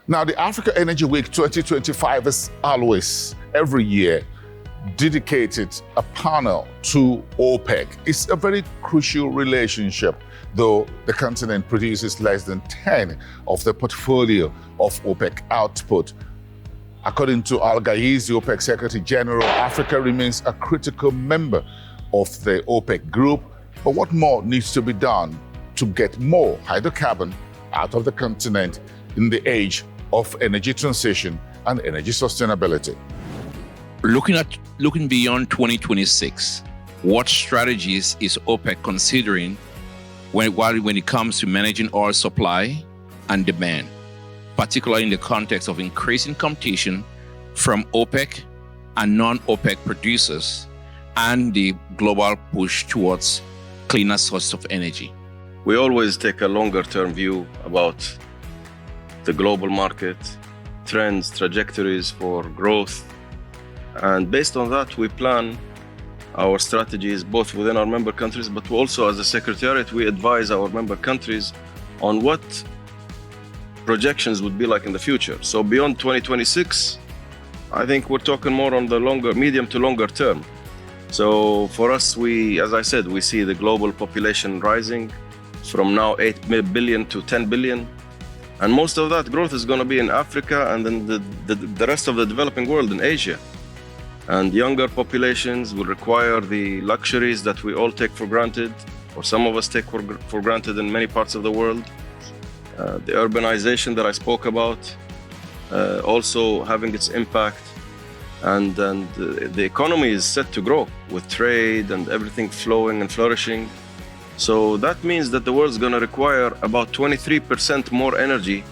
Now, the Africa Energy Week 2025 is always, every year, dedicated a panel to OPEC. It's a very crucial relationship, though the continent produces less than 10 of the portfolio of OPEC output. According to Al Ghaiz, the OPEC Secretary General, Africa remains a critical member of the OPEC group. But what more needs to be done to get more hydrocarbon out of the continent in the age of energy transition and energy sustainability? Looking beyond 2026, what strategies is OPEC considering when it comes to managing oil supply and demand, particularly in the context of increasing competition from OPEC and non-OPEC producers and the global push towards cleaner sources of energy? We always take a longer-term view about the global market, trends, trajectories for growth. And based on that, we plan our strategies both within our member countries, but also as a Secretariat, we advise our member countries on what projections would be like in the future. So beyond 2026, I think we're talking more on the medium to longer term. So for us, as I said, we see the global population rising from now 8 billion to 10 billion. And most of that growth is going to be in Africa and then the rest of the developing world in Asia. And younger populations will require the luxuries that we all take for granted, or some of us take for granted in many parts of the world. The urbanization that I spoke about, also having its impact. And the economy is set to grow with trade and everything flowing and flourishing. So that means that the world's going to require about 23% more energy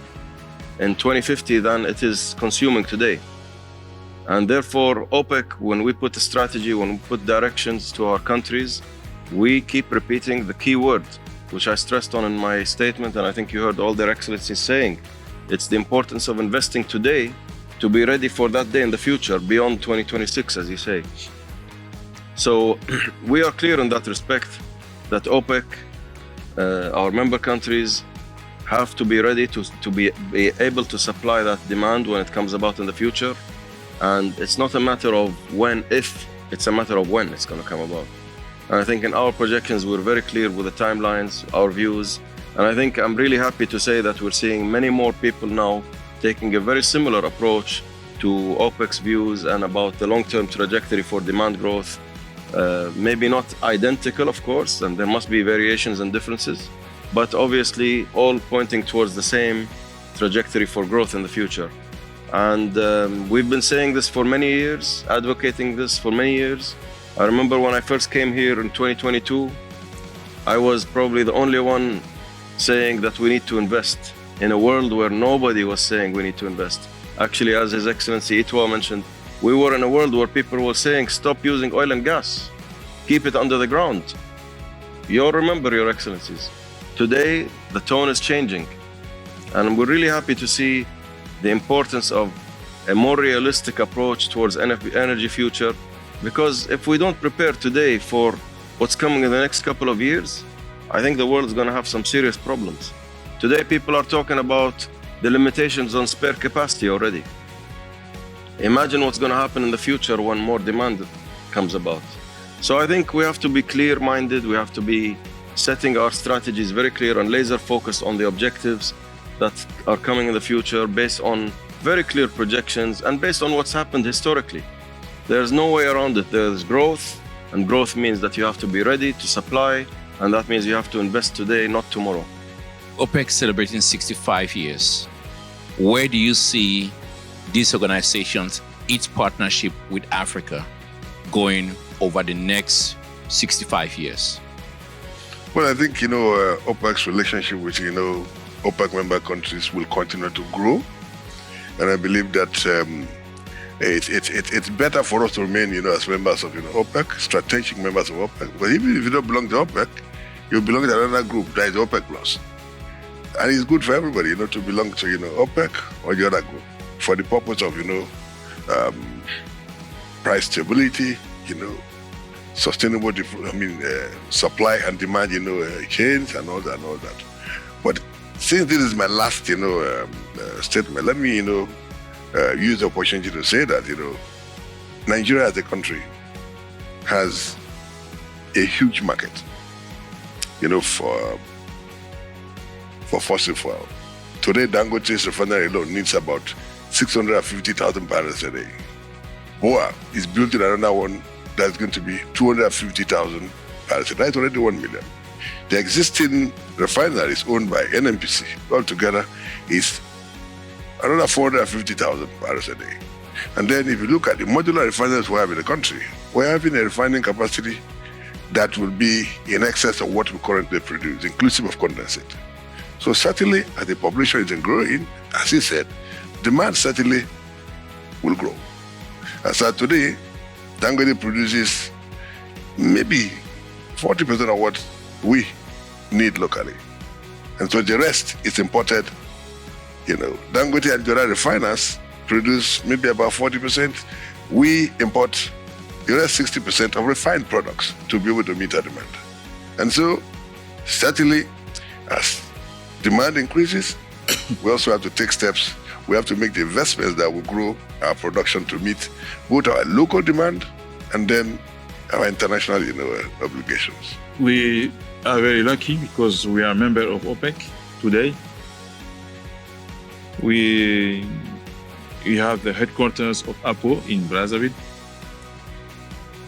in 2050 than it is consuming today. And therefore, OPEC, when we put a strategy, when we put directions to our countries, we keep repeating the key word, which I stressed on in my statement, and I think you heard all their excellencies saying. It's the importance of investing today to be ready for that day in the future, beyond 2026, as you say. So we are clear in that respect that OPEC, our member countries, have to be ready to be able to supply that demand when it comes about in the future. And it's not a matter of if, it's a matter of when it's going to come about. And I think in our projections, we're very clear with the timelines, our views. And I think I'm really happy to say that we're seeing many more people now taking a very similar approach to OPEC's views and about the long-term trajectory for demand growth. Maybe not identical, of course, and there must be variations and differences, but obviously all pointing towards the same trajectory for growth in the future. And we've been saying this for many years, advocating this for many years. I remember when I first came here in 2022, I was probably the only one saying that we need to invest in a world where nobody was saying we need to invest. Actually, as His Excellency Itwa mentioned, we were in a world where people were saying, stop using oil and gas, keep it under the ground. You all remember, Your Excellencies. Today, the tone is changing. And we're really happy to see the importance of a more realistic approach towards energy future, because if we don't prepare today for what's coming in the next couple of years, I think the world's going to have some serious problems. Today, people are talking about the limitations on spare capacity already. Imagine what's going to happen in the future when more demand comes about. So I think we have to be clear-minded. We have to be setting our strategies very clear and laser-focused on the objectives that are coming in the future based on very clear projections and based on what's happened historically. There's no way around it. There's growth, and growth means that you have to be ready to supply, and that means you have to invest today, not tomorrow. OPEC celebrating 65 years. Where do you see these organizations, its partnership with Africa, going over the next 65 years? Well, I think, OPEC's relationship with, OPEC member countries will continue to grow. And I believe that it's better for us to remain, as members of OPEC, strategic members of OPEC. But even if you don't belong to OPEC, you belong to another group that is OPEC Plus. And it's good for everybody, to belong to, OPEC or the other group for the purpose of, price stability, sustainable, supply and demand, chains and all that. But since this is my last, statement, let me, use the opportunity to say that, Nigeria as a country has a huge market, for fossil fuel. Today, Dangote's refinery alone needs about 650,000 barrels a day. BOA is building another one that's going to be 250,000 barrels a day. That's already 1 million. The existing refinery is owned by NNPC. Altogether, is another 450,000 barrels a day. And then if you look at the modular refineries we have in the country, we're having a refining capacity that will be in excess of what we currently produce, inclusive of condensate. So certainly, as the population is growing, as he said, demand certainly will grow. And so today, Dangote produces maybe 40% of what we need locally. And so the rest is imported. Dangote and the other refiners produce maybe about 40%. We import the rest 60% of refined products to be able to meet our demand. And so certainly, as demand increases, we also have to take steps. We have to make the investments that will grow our production to meet both our local demand and then our international, obligations. We are very lucky because we are a member of OPEC today. We have the headquarters of APO in Brazzaville.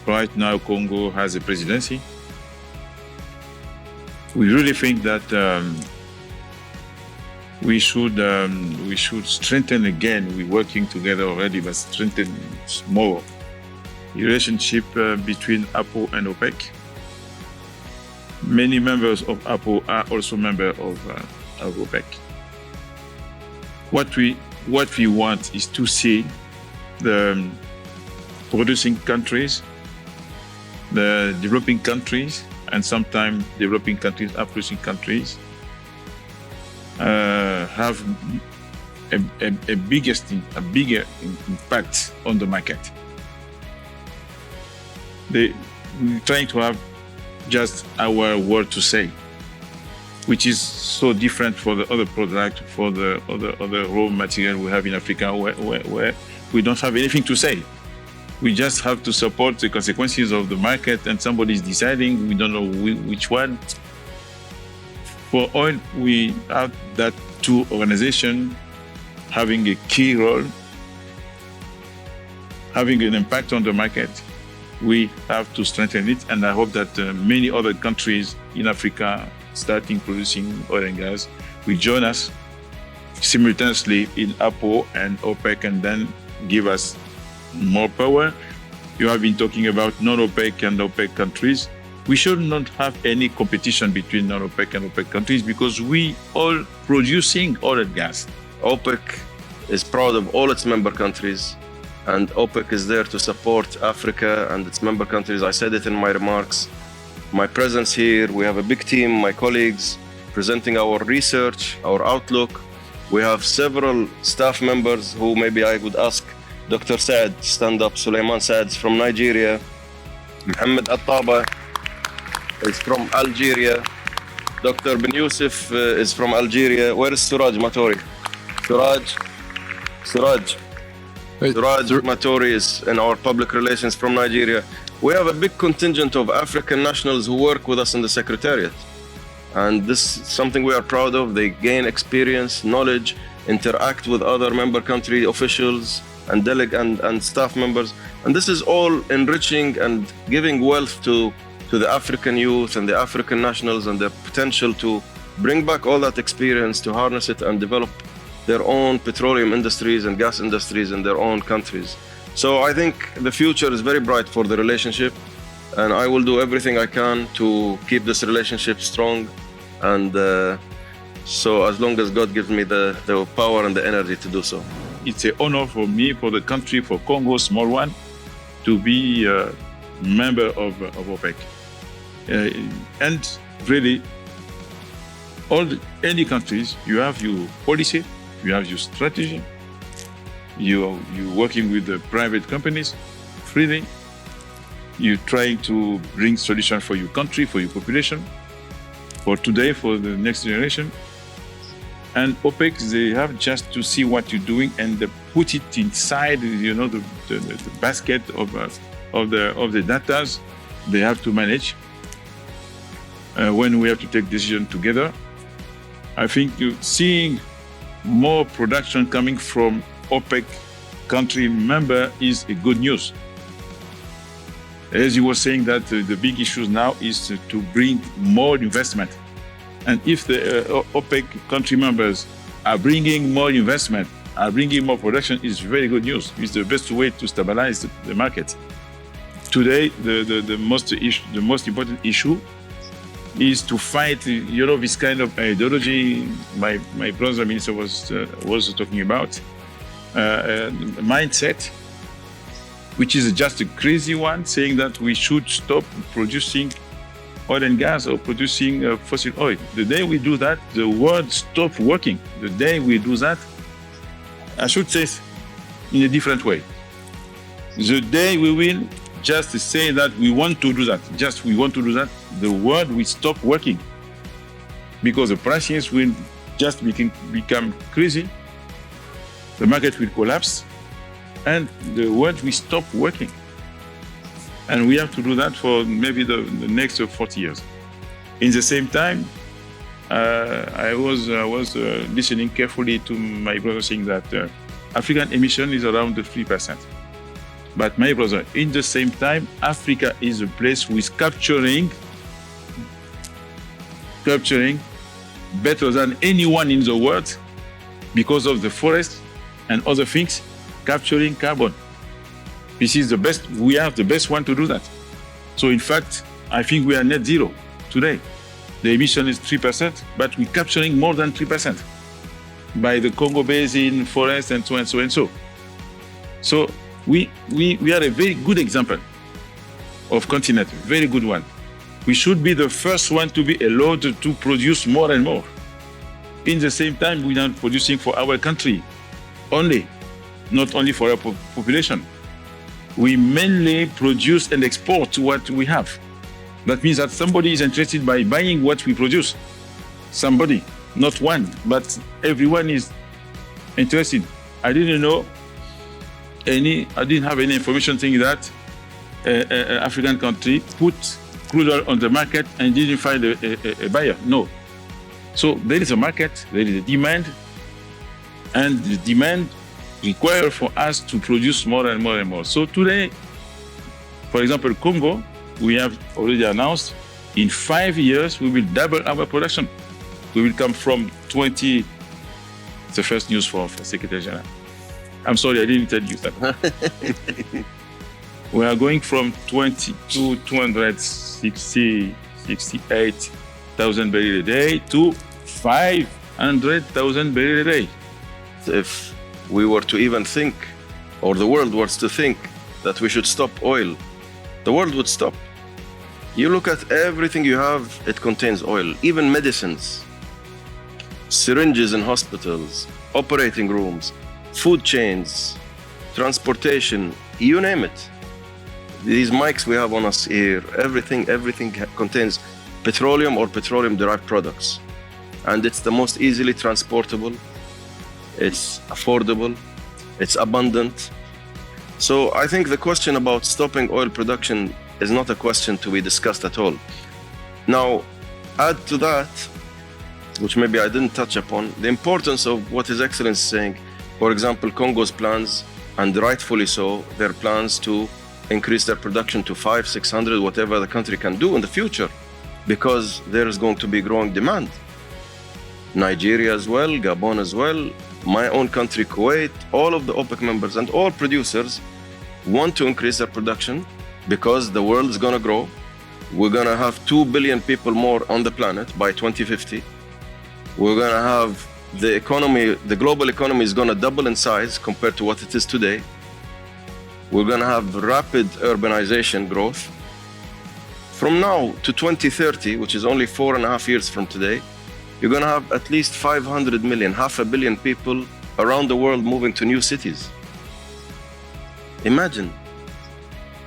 Right now, Congo has a presidency. We really think that we should strengthen again. We're working together already, but strengthen more relationship between APO and OPEC. Many members of APO are also members of OPEC. What we want is to see the producing countries, the developing countries, and sometimes developing countries are producing countries have a bigger impact on the market. We're trying to have just our word to say, which is so different for the other product, for the other raw material we have in Africa, where we don't have anything to say. We just have to support the consequences of the market, and somebody is deciding. We don't know which one. For oil, we have that two organizations having a key role, having an impact on the market. We have to strengthen it, and I hope that many other countries in Africa starting producing oil and gas will join us simultaneously in APO and OPEC, and then give us more power. You have been talking about non-OPEC and OPEC countries. We should not have any competition between non-OPEC and OPEC countries because we all producing oil and gas. OPEC is proud of all its member countries, and OPEC is there to support Africa and its member countries. I said it in my remarks. My presence here, we have a big team, my colleagues, presenting our research, our outlook. We have several staff members who maybe I would ask Dr. Saad, stand up. Suleiman Saad is from Nigeria. Mohammed Attaba is from Algeria. Dr. Ben Youssef is from Algeria. Where is Suraj Matori? Suraj Matori is in our public relations from Nigeria. We have a big contingent of African nationals who work with us in the Secretariat. And this is something we are proud of. They gain experience, knowledge, interact with other member country officials and and staff members. And this is all enriching and giving wealth to the African youth and the African nationals, and the potential to bring back all that experience, to harness it and develop their own petroleum industries and gas industries in their own countries. So I think the future is very bright for the relationship, and I will do everything I can to keep this relationship strong. And so as long as God gives me the power and the energy to do so. It's an honor for me, for the country, for Congo, small one, to be a member of OPEC. And really, any countries, you have your policy, you have your strategy, you're working with the private companies freely, you're trying to bring solutions for your country, for your population, for today, for the next generation. And OPEC, they have just to see what you're doing and they put it inside, the basket of the data they have to manage when we have to take decisions together. I think seeing more production coming from OPEC country member is a good news. As you were saying that the big issue now is to bring more investment. And if the OPEC country members are bringing more investment, are bringing more production, is very good news. It's the best way to stabilize the market. Today, the most important issue is to fight, this kind of ideology my brother minister was talking about, mindset, which is just a crazy one, saying that we should stop producing oil and gas or producing fossil oil. The day we do that, the world stops working. The day we do that, I should say in a different way. The day we will just say that we want to do that, the world will stop working because the prices will just become crazy, the market will collapse, and the world will stop working. And we have to do that for maybe the next 40 years. In the same time, I was listening carefully to my brother saying that African emission is around 3%. But my brother, in the same time, Africa is a place who is capturing better than anyone in the world because of the forest and other things, capturing carbon. This is the best, we are the best one to do that. So in fact, I think we are net zero today. The emission is 3%, but we're capturing more than 3% by the Congo Basin, forest, and so and so and so. So we are a very good example of continent, very good one. We should be the first one to be allowed to produce more and more. In the same time, we are not producing for our country only, not only for our population. We mainly produce and export what we have. That means that somebody is interested by buying what we produce. Somebody, not one, but everyone is interested. I didn't have any information saying that an African country put crude oil on the market and didn't find a buyer. No. So there is a market, there is a demand, and the demand requires for us to produce more and more and more. So today, for example, Congo, we have already announced in 5 years we will double our production. We will come from 20. It's the first news for Secretary General. I'm sorry, I didn't tell you that. We are going from 20 to 268,000 barrels a day to 500,000 barrels a day. If we were to even think, or the world was to think that we should stop oil, the world would stop. You look at everything you have, it contains oil, even medicines, syringes in hospitals, operating rooms, food chains, transportation, you name it. These mics we have on us here, everything contains petroleum or petroleum-derived products. And it's the most easily transportable, it's affordable, it's abundant. So I think the question about stopping oil production is not a question to be discussed at all. Now, add to that, which maybe I didn't touch upon, the importance of what His Excellency is saying. For example, Congo's plans, and rightfully so, their plans to increase their production to 500-600, whatever the country can do in the future, because there is going to be growing demand. Nigeria as well, Gabon as well, my own country, Kuwait, all of the OPEC members and all producers want to increase their production because the world is going to grow. We're going to have 2 billion people more on the planet by 2050. We're going to have the economy, the global economy is going to double in size compared to what it is today. We're going to have rapid urbanization growth. From now to 2030, which is only 4.5 years from today, you're going to have at least 500 million, 500 million people around the world moving to new cities. Imagine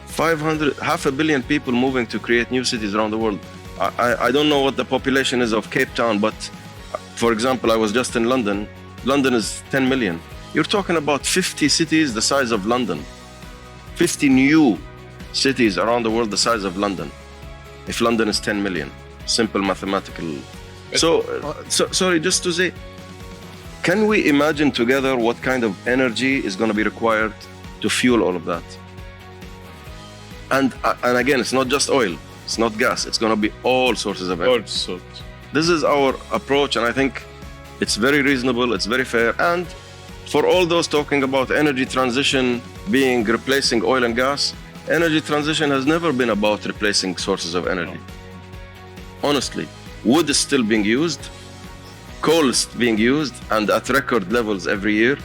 500 million people moving to create new cities around the world. I don't know what the population is of Cape Town, but For example, I was just in London. London is 10 million. You're talking about 50 cities the size of London. 50 new cities around the world the size of London. If London is 10 million, simple mathematical. Sorry, just to say, can we imagine together what kind of energy is going to be required to fuel all of that? And again, it's not just oil, it's not gas, it's going to be all sources of energy. All sorts. This is our approach, and I think it's very reasonable, it's very fair. And for all those talking about energy transition being replacing oil and gas, energy transition has never been about replacing sources of energy. Honestly, wood is still being used, coal is being used, and at record levels every year.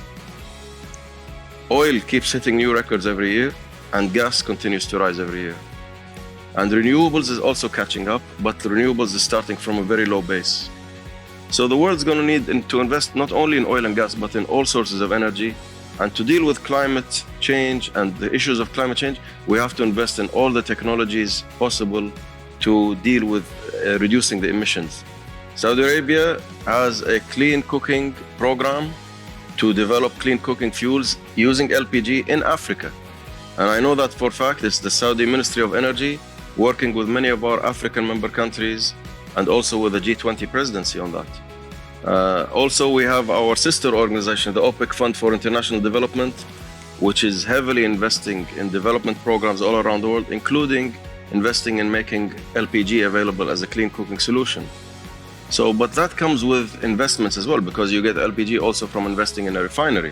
Oil keeps hitting new records every year, and gas continues to rise every year. And renewables is also catching up, but renewables is starting from a very low base. So the world's going to need to invest not only in oil and gas, but in all sources of energy. And to deal with climate change and the issues of climate change, we have to invest in all the technologies possible to deal with reducing the emissions. Saudi Arabia has a clean cooking program to develop clean cooking fuels using LPG in Africa. And I know that for a fact. It's the Saudi Ministry of Energy working with many of our African member countries and also with the G20 presidency on that. Also, we have our sister organization, the OPEC Fund for International Development, which is heavily investing in development programs all around the world, including investing in making LPG available as a clean cooking solution. So, but that comes with investments as well, because you get LPG also from investing in a refinery.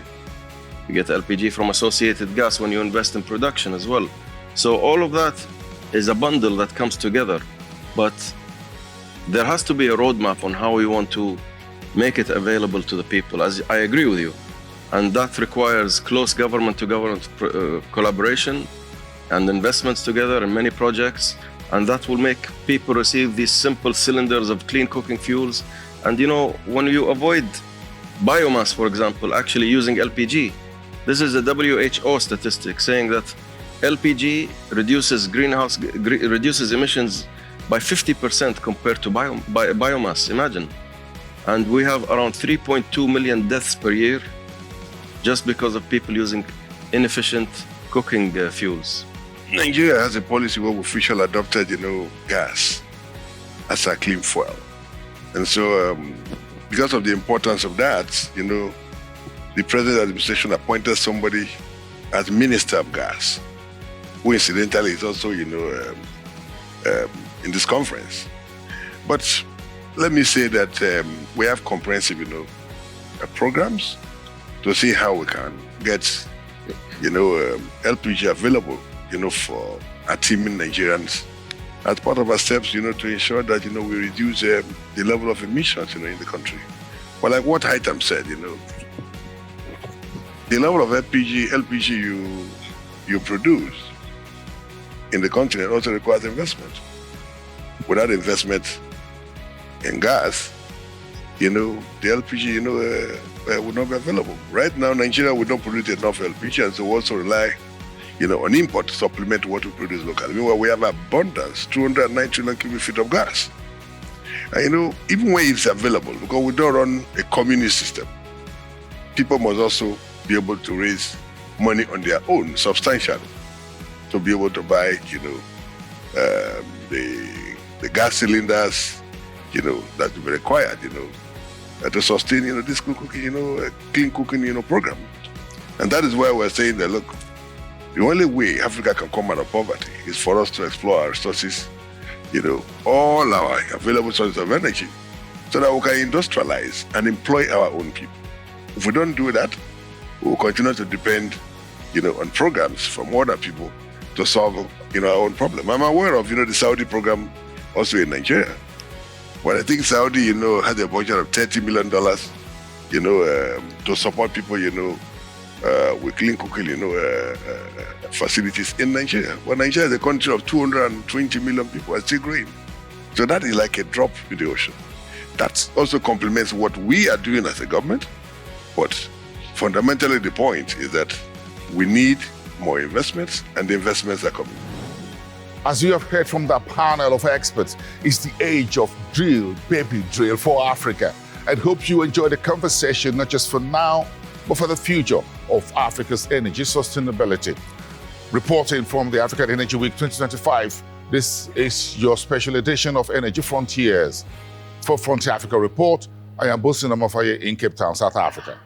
You get LPG from associated gas when you invest in production as well. So all of that is a bundle that comes together. But there has to be a roadmap on how we want to make it available to the people, as I agree with you. And that requires close government-to-government collaboration and investments together in many projects. And that will make people receive these simple cylinders of clean cooking fuels. And you know, when you avoid biomass, for example, actually using LPG, this is a WHO statistic saying that LPG reduces emissions by 50% compared to biomass, imagine. And we have around 3.2 million deaths per year just because of people using inefficient cooking fuels. Nigeria has a policy where we officially adopted, gas as a clean fuel. And so because of the importance of that, the present administration appointed somebody as Minister of Gas, who incidentally is also, in this conference. But let me say that we have comprehensive, programs to see how we can get, LPG available, for our teaming Nigerians as part of our steps, to ensure that, we reduce the level of emissions, in the country. But like what Hitam said, the level of LPG you produce in the continent also requires investment. Without investment in gas, the LPG, would not be available. Right now, Nigeria would not produce enough LPG, and so we also rely, on import to supplement what we produce locally. Meanwhile, we have abundance, 209 trillion cubic feet of gas. And, even when it's available, because we don't run a communist system, people must also be able to raise money on their own, substantially, to be able to buy, the gas cylinders, that will be required, to sustain, this clean cooking, program. And that is why we're saying that, look, the only way Africa can come out of poverty is for us to explore our resources, all our available sources of energy, so that we can industrialize and employ our own people. If we don't do that, we'll continue to depend, on programs from other people to solve, our own problem. I'm aware of, the Saudi program also in Nigeria. But I think Saudi, has a budget of $30 million, to support people, with clean cooking, facilities in Nigeria. But Nigeria is a country of 220 million people and still growing. So that is like a drop in the ocean. That also complements what we are doing as a government. But fundamentally, the point is that we need more investments, and the investments are coming. As you have heard from that panel of experts, it's the age of drill, baby drill for Africa. and hope you enjoy the conversation, not just for now, but for the future of Africa's energy sustainability. Reporting from the African Energy Week 2025, this is your special edition of Energy Frontiers. For Frontier Africa Report, I am Bosin Amafaye in Cape Town, South Africa.